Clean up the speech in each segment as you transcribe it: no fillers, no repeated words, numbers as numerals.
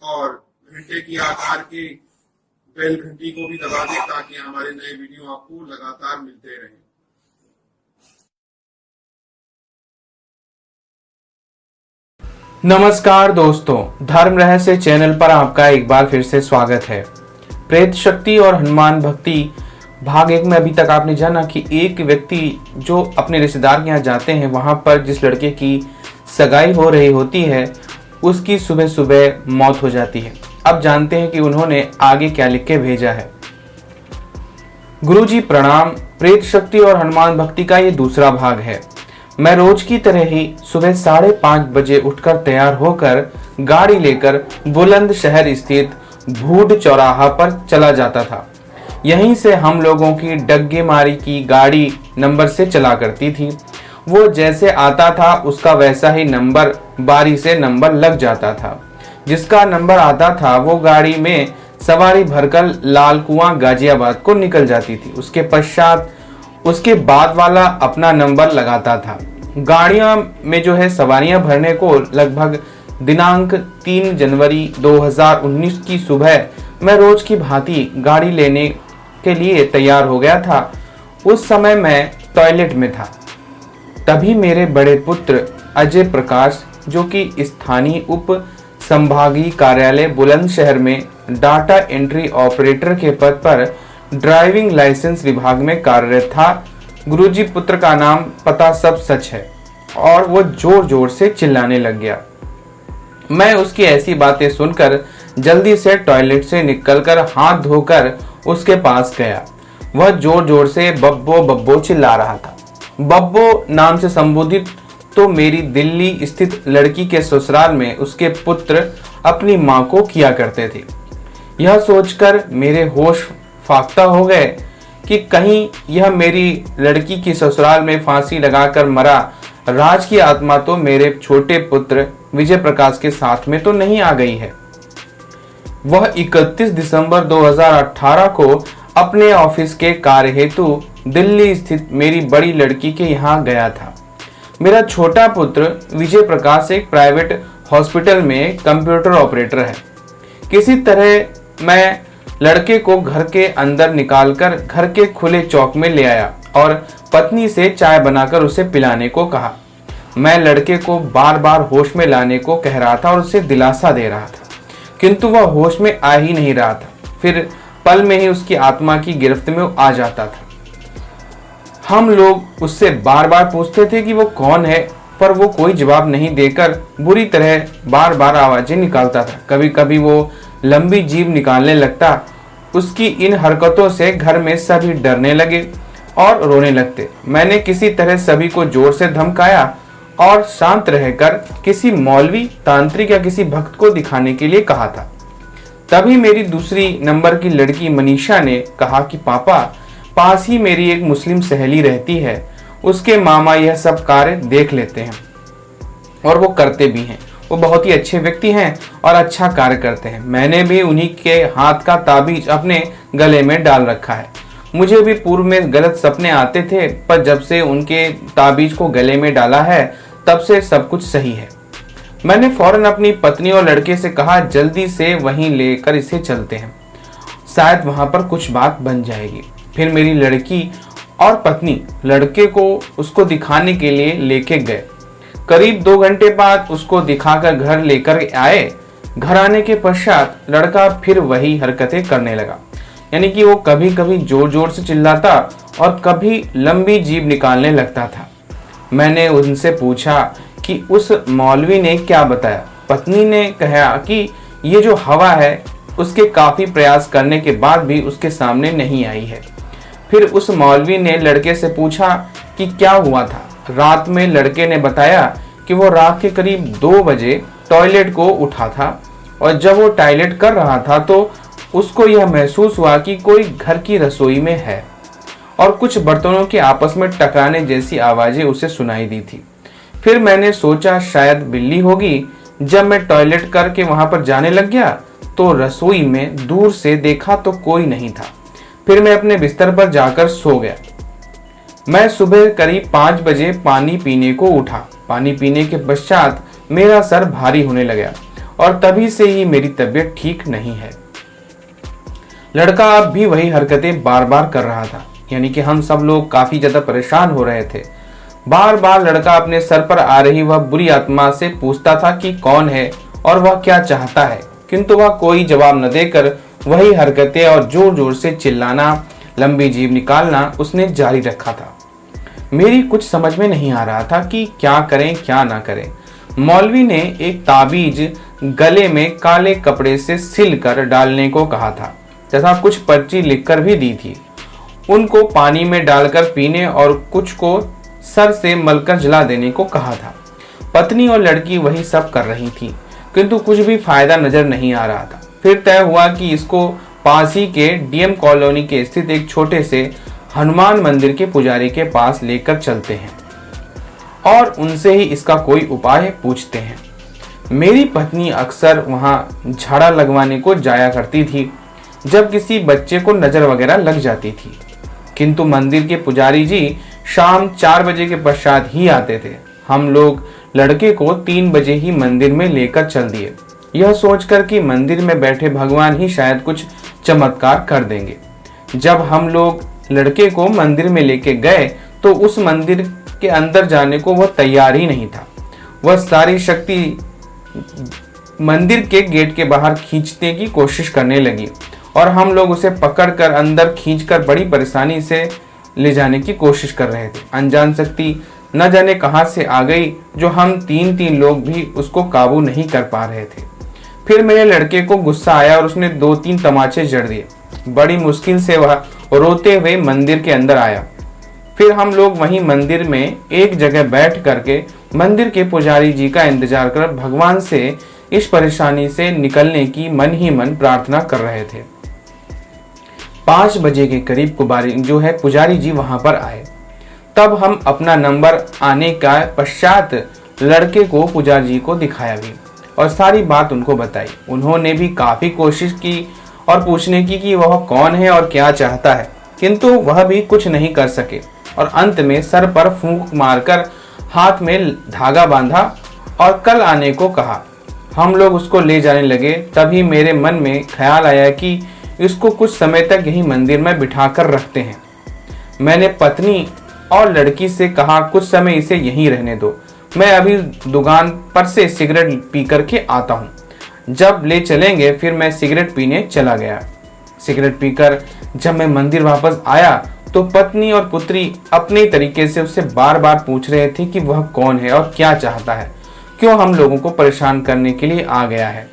और घंटे की आकार की बेल घंटी को भी दबा दें ताकि हमारे नए वीडियो आपको लगातार मिलते रहें। नमस्कार दोस्तों, धर्म रहस्य चैनल पर आपका एक बार फिर से स्वागत है। प्रेत शक्ति और हनुमान भक्ति भाग 1 में अभी तक आपने जाना कि एक व्यक्ति जो अपने रिश्तेदार के यहाँ जाते हैं, वहां पर जिस लड़के की सगाई हो रही होती है उसकी सुबह सुबह मौत हो जाती है। अब जानते हैं कि उन्होंने आगे क्या लिख के भेजा है। गुरुजी प्रणाम। प्रेत शक्ति और हनुमान भक्ति का ये दूसरा भाग है। मैं रोज की तरह ही सुबह 5:30 बजे उठकर तैयार होकर गाड़ी लेकर बुलंदशहर स्थित भूड चौराहा पर चला जाता था। यहीं से हम लोगों की डग्गेमारी की गाड़ी नंबर से चला करती थी। वो जैसे आता था उसका वैसा ही नंबर बारी से नंबर लग जाता था। जिसका नंबर आता था वो गाड़ी में सवारी भरकर लाल कुआं गाजियाबाद को निकल जाती थी। उसके पश्चात उसके बाद वाला अपना नंबर लगाता था। गाड़ियां में जो है सवारियां भरने को लगभग दिनांक 3 जनवरी 2019 की सुबह मैं रोज की भांति गाड़ी लेने के लिए तैयार हो गया था। उस समय मैं टॉयलेट में था। तभी मेरे बड़े पुत्र अजय प्रकाश, जो कि स्थानीय उप संभागीय कार्यालय बुलंदशहर में डाटा एंट्री ऑपरेटर के पद पर ड्राइविंग लाइसेंस विभाग में कार्यरत था। गुरुजी पुत्र का नाम पता सब सच है। और वो जोर जोर से चिल्लाने लग गया। मैं उसकी ऐसी बातें सुनकर जल्दी से टॉयलेट से निकलकर हाथ धोकर उसके पास गया। वह जोर जोर से बब्बो बब्बो चिल्ला रहा था। बब्बो नाम से संबोधित तो मेरी दिल्ली स्थित लड़की के ससुराल में उसके पुत्र अपनी मां को किया करते थे। यह सोचकर मेरे होश फाख्ता हो गए कि कहीं यह मेरी लड़की की ससुराल में फांसी लगाकर मरा राज की आत्मा तो मेरे छोटे पुत्र विजय प्रकाश के साथ में तो नहीं आ गई है। वह 31 दिसंबर 2018 को अपने ऑफिस के कार्य हेतु दिल्ली स्थित मेरी बड़ी लड़की के यहाँ गया था। मेरा छोटा पुत्र विजय प्रकाश एक प्राइवेट हॉस्पिटल में कंप्यूटर ऑपरेटर है। किसी तरह मैं लड़के को घर के अंदर निकालकर घर के खुले चौक में ले आया और पत्नी से चाय बनाकर उसे पिलाने को कहा। मैं लड़के को बार बार होश में लाने को कह रहा था और उसे दिलासा दे रहा था, किंतु वह होश में आ ही नहीं रहा था। फिर पल में ही उसकी आत्मा की गिरफ्त में आ जाता था। हम लोग उससे बार बार पूछते थे कि वो कौन है, पर वो कोई जवाब नहीं देकर बुरी तरह बार बार आवाजें निकालता था। कभी कभी वो लंबी जीभ निकालने लगता। उसकी इन हरकतों से घर में सभी डरने लगे और रोने लगते। मैंने किसी तरह सभी को जोर से धमकाया और शांत रहकर किसी मौलवी, तांत्रिक या किसी भक्त को दिखाने के लिए कहा था। तभी मेरी दूसरी नंबर की लड़की मनीषा ने कहा कि पापा, पास ही मेरी एक मुस्लिम सहेली रहती है, उसके मामा यह सब कार्य देख लेते हैं और वो करते भी हैं। वो बहुत ही अच्छे व्यक्ति हैं और अच्छा कार्य करते हैं। मैंने भी उन्हीं के हाथ का ताबीज अपने गले में डाल रखा है। मुझे भी पूर्व में गलत सपने आते थे, पर जब से उनके ताबीज को गले में डाला है तब से सब कुछ सही है। मैंने फौरन अपनी पत्नी और लड़के से कहा, जल्दी से वहीं लेकर इसे चलते हैं, शायद वहां पर कुछ बात बन जाएगी। फिर मेरी लड़की और पत्नी लड़के को उसको दिखाने के लिए लेके गए। करीब 2 घंटे बाद उसको दिखाकर घर लेकर आए। घर आने के पश्चात लड़का फिर वही हरकतें करने लगा, यानी कि वो कभी कभी जोर जोर से चिल्लाता और कभी लंबी जीभ निकालने लगता था। मैंने उनसे पूछा कि उस मौलवी ने क्या बताया। पत्नी ने कहा कि ये जो हवा है उसके काफी प्रयास करने के बाद भी उसके सामने नहीं आई है। फिर उस मौलवी ने लड़के से पूछा कि क्या हुआ था। रात में लड़के ने बताया कि वो रात के करीब 2 बजे टॉयलेट को उठा था और जब वो टॉयलेट कर रहा था तो उसको यह महसूस हुआ कि कोई घर की रसोई में है और कुछ बर्तनों के आपस में टकराने जैसी आवाजें उसे सुनाई दी थी। फिर मैंने सोचा शायद बिल्ली होगी। जब मैं टॉयलेट करके वहां पर जाने लग गया तो रसोई में दूर से देखा तो कोई नहीं था। फिर मैं अपने बिस्तर पर जाकर सो गया। मैं सुबह करीब 5 बजे पानी पीने को उठा। पानी पीने के पश्चात मेरा सर भारी होने लगा और तभी से ही मेरी तबीयत ठीक नहीं है। लड़का अब भी वही हरकतें बार बार कर रहा था, यानी कि हम सब लोग काफी ज्यादा परेशान हो रहे थे। बार बार लड़का अपने सर पर आ रही वह बुरी आत्मा से पूछता था कि कौन है और वह क्या चाहता है, किंतु वह कोई जवाब न देकर वही हरकतें और जोर जोर से चिल्लाना, लंबी जीभ निकालना उसने जारी रखा था। मेरी कुछ समझ में नहीं आ रहा था कि क्या करें क्या ना करें। मौलवी ने एक ताबीज गले में काले कपड़े से सिल कर डालने को कहा था तथा कुछ पर्ची लिखकर भी दी थी। उनको पानी में डालकर पीने और कुछ को सर से मलकर जला देने को कहा था। पत्नी और लड़की वही सब कर रही थी, किंतु कुछ भी फायदा नजर नहीं आ रहा था। फिर तय हुआ कि इसको पास ही के डीएम कॉलोनी के स्थित एक छोटे से हनुमान मंदिर के पुजारी के पास लेकर चलते हैं और उनसे ही इसका कोई उपाय पूछते हैं। मेरी पत्नी अक्सर वहां झाड़ा लगवाने को जाया करती थी जब किसी बच्चे को नजर वगैरह लग जाती थी, किंतु मंदिर के पुजारी जी शाम 4 बजे के पश्चात ही आते थे। हम लोग लड़के को 3 बजे ही मंदिर में लेकर चल दिए, यह सोचकर कि मंदिर में बैठे भगवान ही शायद कुछ चमत्कार कर देंगे। जब हम लोग लड़के को मंदिर में लेके गए तो उस मंदिर के अंदर जाने को वह तैयार ही नहीं था। वह सारी शक्ति मंदिर के गेट के बाहर खींचने की कोशिश करने लगी और हम लोग उसे पकड़कर अंदर खींचकर बड़ी परेशानी से ले जाने की कोशिश कर रहे थे। अनजान शक्ति न जाने कहां से आ गई जो हम तीन लोग भी उसको काबू नहीं कर पा रहे थे। फिर मेरे लड़के को गुस्सा आया और उसने 2-3 तमाचे जड़ दिए। बड़ी मुश्किल से वह रोते हुए मंदिर के अंदर आया। फिर हम लोग वहीं मंदिर में एक जगह बैठ करके मंदिर के पुजारी जी का इंतजार कर भगवान से इस परेशानी से निकलने की मन ही मन प्रार्थना कर रहे थे। 5 बजे के करीब पुजारी जी वहां पर आए। तब हम अपना नंबर आने का पश्चात लड़के को पुजारी जी को दिखाया भी और सारी बात उनको बताई। उन्होंने भी काफी कोशिश की और पूछने की कि वह कौन है और क्या चाहता है, किंतु वह भी कुछ नहीं कर सके और अंत में सर पर फूंक मारकर हाथ में धागा बांधा और कल आने को कहा। हम लोग उसको ले जाने लगे। तभी मेरे मन में ख्याल आया कि इसको कुछ समय तक यही मंदिर में बिठा कर रखते हैं। मैंने पत्नी और लड़की से कहा कुछ समय इसे यहीं रहने दो, मैं अभी दुकान पर से सिगरेट पी करके आता हूँ। जब ले चलेंगे फिर मैं सिगरेट पीने चला गया। सिगरेट पीकर जब मैं मंदिर वापस आया तो पत्नी और पुत्री अपने तरीके से उससे बार बार पूछ रहे थे कि वह कौन है और क्या चाहता है, क्यों हम लोगों को परेशान करने के लिए आ गया है।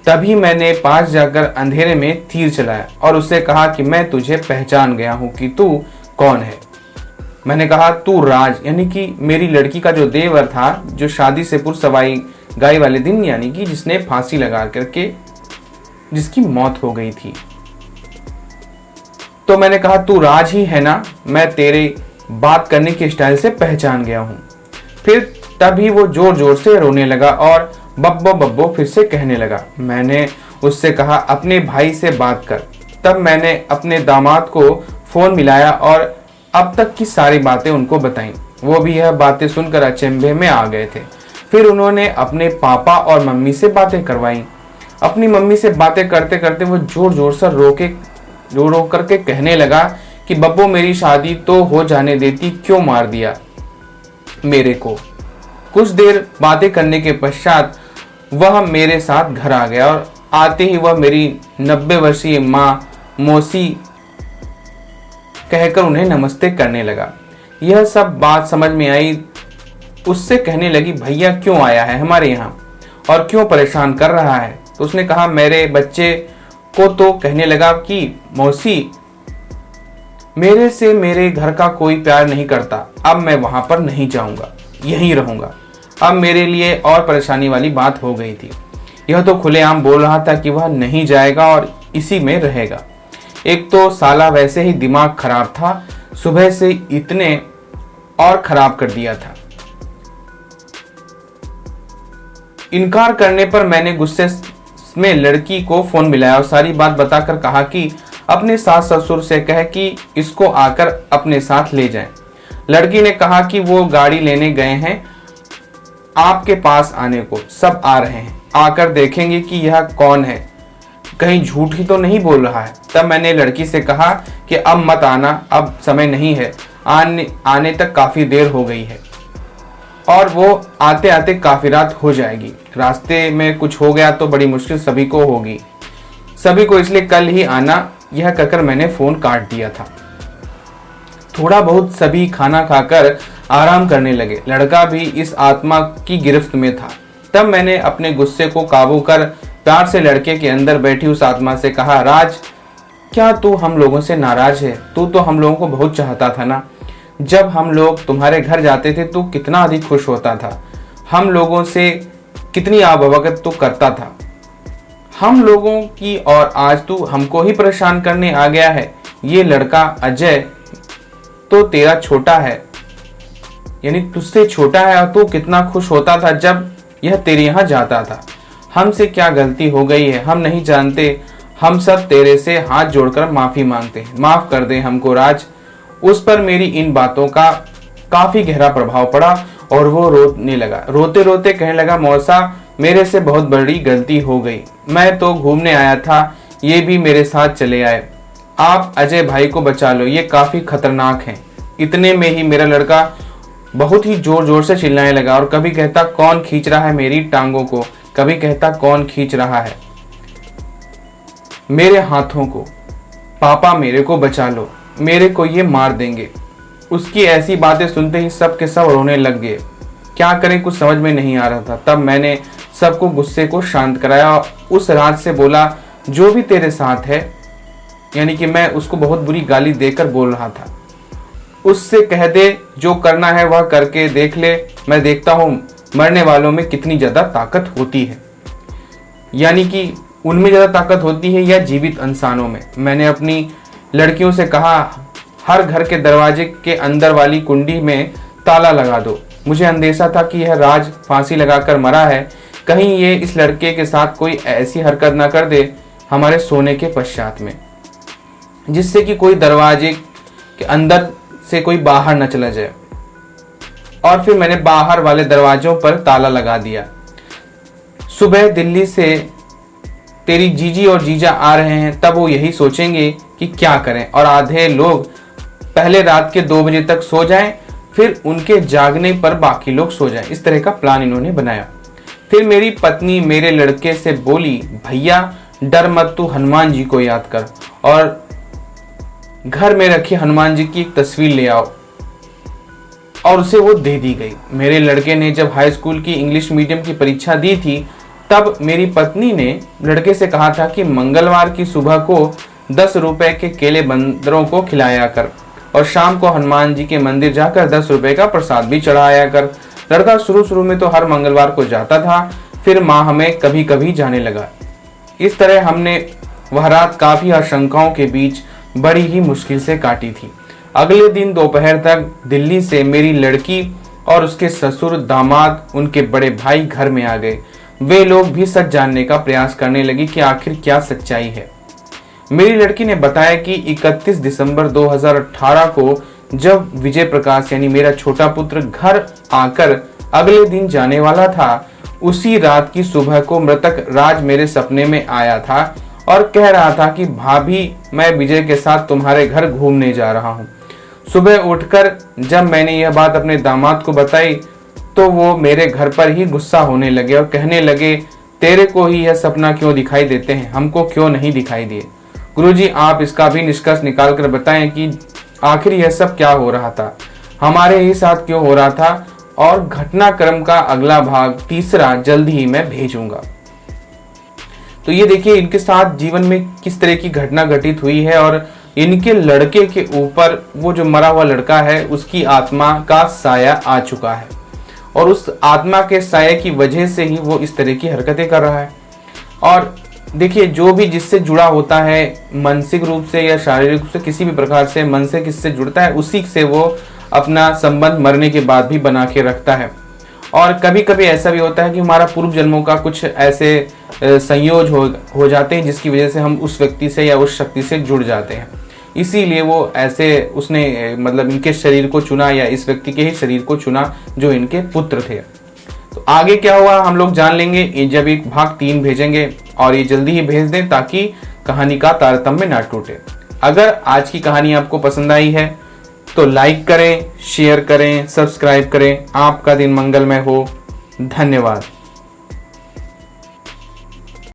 तभी मैंने पास जाकर अंधेरे में तीर चलाया और उससे कहा कि मैं तुझे पहचान गया हूं कि तू कौन है। मैंने कहा तू राज, यानी कि मेरी लड़की का जो देवर था, जो शादी से पूर्व सवाई गाय वाले दिन, यानी कि जिसने फांसी लगा करके जिसकी मौत हो गई थी। तो मैंने कहा तू राज ही है ना, मैं तेरे बात करने के स्टाइल से पहचान गया हूं। फिर तभी वो जोर जोर से रोने लगा और बब्बो बब्बो फिर से कहने लगा। मैंने उससे कहा अपने भाई से बात कर। तब मैंने अपने दामाद को फोन मिलाया और अब तक की सारी बातें उनको बताईं। वो भी यह बातें सुनकर अचंभे में आ गए थे। फिर उन्होंने अपने पापा और मम्मी से बातें करवाई। अपनी मम्मी से बातें करते करते वो जोर जोर से रो करके कहने लगा कि बब्बो मेरी शादी तो हो जाने देती, क्यों मार दिया मेरे को। कुछ देर बातें करने के पश्चात वह मेरे साथ घर आ गया और आते ही वह मेरी 90 वर्षीय माँ मौसी कहकर उन्हें नमस्ते करने लगा। यह सब बात समझ में आई। उससे कहने लगी भैया क्यों आया है हमारे यहाँ और क्यों परेशान कर रहा है। तो उसने कहा मेरे बच्चे को, तो कहने लगा कि मौसी मेरे से मेरे घर का कोई प्यार नहीं करता, अब मैं वहां पर नहीं जाऊंगा, यहीं रहूंगा। अब मेरे लिए और परेशानी वाली बात हो गई थी। यह तो खुलेआम बोल रहा था कि वह नहीं जाएगा और इसी में रहेगा। एक तो साला वैसे ही दिमाग खराब था, सुबह से इतने और खराब कर दिया था। इनकार करने पर मैंने गुस्से में लड़की को फोन मिलाया और सारी बात बताकर कहा कि अपने सास ससुर से कह कि इसको आकर अपने साथ ले जाएं। लड़की ने कहा कि वो गाड़ी लेने गए हैं आपके पास आने को, सब आ रहे हैं। आकर देखेंगे कि यह कौन है, कहीं झूठ ही तो नहीं बोल रहा है। तब मैंने लड़की से कहा कि अब मत आना, अब समय नहीं है, आने तक काफ़ी देर हो गई है और वो आते आते काफ़ी रात हो जाएगी। रास्ते में कुछ हो गया तो बड़ी मुश्किल सभी को होगी, सभी को इसलिए कल ही आना। यह कहकर मैंने फ़ोन काट दिया था। थोड़ा बहुत सभी खाना खाकर आराम करने लगे। लड़का भी इस आत्मा की गिरफ्त में था। तब मैंने अपने गुस्से को काबू कर प्यार से लड़के के अंदर बैठी उस आत्मा से कहा, राज, क्या तू हम लोगों से नाराज है? तू तो हम लोगों को बहुत चाहता था ना। जब हम लोग तुम्हारे घर जाते थे तू कितना अधिक खुश होता था, हम लोगों से कितनी आवभगत तू करता था हम लोगों की, और आज तू हमको ही परेशान करने आ गया है। ये लड़का अजय तो तेरा छोटा है, यानी तुझसे छोटा है, और तू कितना खुश होता था जब यह तेरे यहाँ जाता था। हमसे क्या गलती हो गई है हम नहीं जानते, हम सब तेरे से हाथ जोड़कर माफी मांगते हैं, माफ कर दे हमको राज। उस पर मेरी इन बातों का काफी गहरा प्रभाव पड़ा और वो रोने लगा। रोते रोते कहने लगा, मौसा, मेरे से बहुत बड़ी गलती हो गई। मैं तो घूमने आया था, ये भी मेरे साथ चले आए। आप अजय भाई को बचा लो, ये काफी खतरनाक है। इतने में ही मेरा लड़का बहुत ही जोर जोर से चिल्लाने लगा और कभी कहता, कौन खींच रहा है मेरी टांगों को, कभी कहता, कौन खींच रहा है मेरे हाथों को, पापा मेरे को बचा लो, मेरे को ये मार देंगे। उसकी ऐसी बातें सुनते ही सब के सब रोने लग गए। क्या करें, कुछ समझ में नहीं आ रहा था। तब मैंने सबको गुस्से को शांत कराया। उस राज से बोला, जो भी तेरे साथ है, यानी कि मैं उसको बहुत बुरी गाली देकर बोल रहा था, उससे कह दे जो करना है वह करके देख ले। मैं देखता हूँ मरने वालों में कितनी ज़्यादा ताकत होती है, यानी कि उनमें ज़्यादा ताकत होती है या जीवित इंसानों में। मैंने अपनी लड़कियों से कहा, हर घर के दरवाजे के अंदर वाली कुंडी में ताला लगा दो। मुझे अंदेशा था कि यह राज फांसी लगाकर मरा है, कहीं ये इस लड़के के साथ कोई ऐसी हरकत ना कर दे हमारे सोने के पश्चात में, जिससे कि कोई दरवाजे के अंदर से कोई बाहर न चला जाए। और फिर मैंने बाहर वाले दरवाजों पर ताला लगा दिया। सुबह दिल्ली से तेरी जीजी और जीजा आ रहे हैं, तब वो यही सोचेंगे कि क्या करें, और आधे लोग पहले रात के 2 बजे तक सो जाएं, फिर उनके जागने पर बाकी लोग सो जाएं। इस तरह का प्लान इन्होंने बनाया। फिर मेरी पत्नी मेरे लड़के से बोली, भैया डर मत, तू हनुमान जी को याद कर और घर में रखी हनुमान जी की एक तस्वीर ले आओ, और उसे वो दे दी गई। मेरे लड़के ने जब हाई स्कूल की इंग्लिश मीडियम की परीक्षा दी थी, तब मेरी पत्नी ने लड़के से कहा था कि मंगलवार की सुबह को 10 रुपए के केले बंदरों को खिलाया कर और शाम को हनुमान जी के मंदिर जाकर 10 रुपए का प्रसाद भी चढ़ाया कर। लड़का शुरू में तो हर मंगलवार को जाता था, फिर माँ हमें कभी कभी जाने लगा। इस तरह हमने वह रात काफी आशंकाओं के बीच बड़ी ही मुश्किल से काटी थी। अगले दिन दोपहर तक दिल्ली से मेरी लड़की और उसके ससुर, दामाद, उनके बड़े भाई घर में आ गए। वे लोग भी सच जानने का प्रयास करने लगे कि आखिर क्या सच्चाई है। मेरी लड़की ने बताया कि 31 दिसंबर 2018 को जब विजय प्रकाश यानी मेरा छोटा पुत्र घर आकर अगले दिन जाने वाला था, उसी रात की सुबह को मृतक राज मेरे सपने में आया था और कह रहा था कि भाभी, मैं विजय के साथ तुम्हारे घर घूमने जा रहा हूँ। सुबह उठकर जब मैंने यह बात अपने दामाद को बताई तो वो मेरे घर पर ही गुस्सा होने लगे और कहने लगे, तेरे को ही यह सपना क्यों दिखाई देते हैं, हमको क्यों नहीं दिखाई दिए। गुरुजी, आप इसका भी निष्कर्ष निकाल कर बताएं कि आखिर यह सब क्या हो रहा था, हमारे ही साथ क्यों हो रहा था, और घटनाक्रम का अगला भाग तीसरा जल्द ही मैं भेजूंगा। तो ये देखिए इनके साथ जीवन में किस तरह की घटना घटित हुई है और इनके लड़के के ऊपर वो जो मरा हुआ लड़का है उसकी आत्मा का साया आ चुका है और उस आत्मा के साये की वजह से ही वो इस तरह की हरकतें कर रहा है। और देखिए जो भी जिससे जुड़ा होता है मानसिक रूप से या शारीरिक रूप से किसी भी प्रकार से मन से किससे जुड़ता है, उसी से वो अपना संबंध मरने के बाद भी बना के रखता है। और कभी कभी ऐसा भी होता है कि हमारा पूर्व जन्मों का कुछ ऐसे संयोज हो जाते हैं जिसकी वजह से हम उस व्यक्ति से या उस शक्ति से जुड़ जाते हैं। इसीलिए वो ऐसे उसने मतलब इनके शरीर को चुना या इस व्यक्ति के ही शरीर को चुना जो इनके पुत्र थे। तो आगे क्या हुआ हम लोग जान लेंगे ये जब एक भाग 3 भेजेंगे, और ये जल्दी ही भेज दें ताकि कहानी का तारतम्य ना टूटे। अगर आज की कहानी आपको पसंद आई है तो लाइक करें, शेयर करें, सब्सक्राइब करें। आपका दिन मंगलमय हो। धन्यवाद।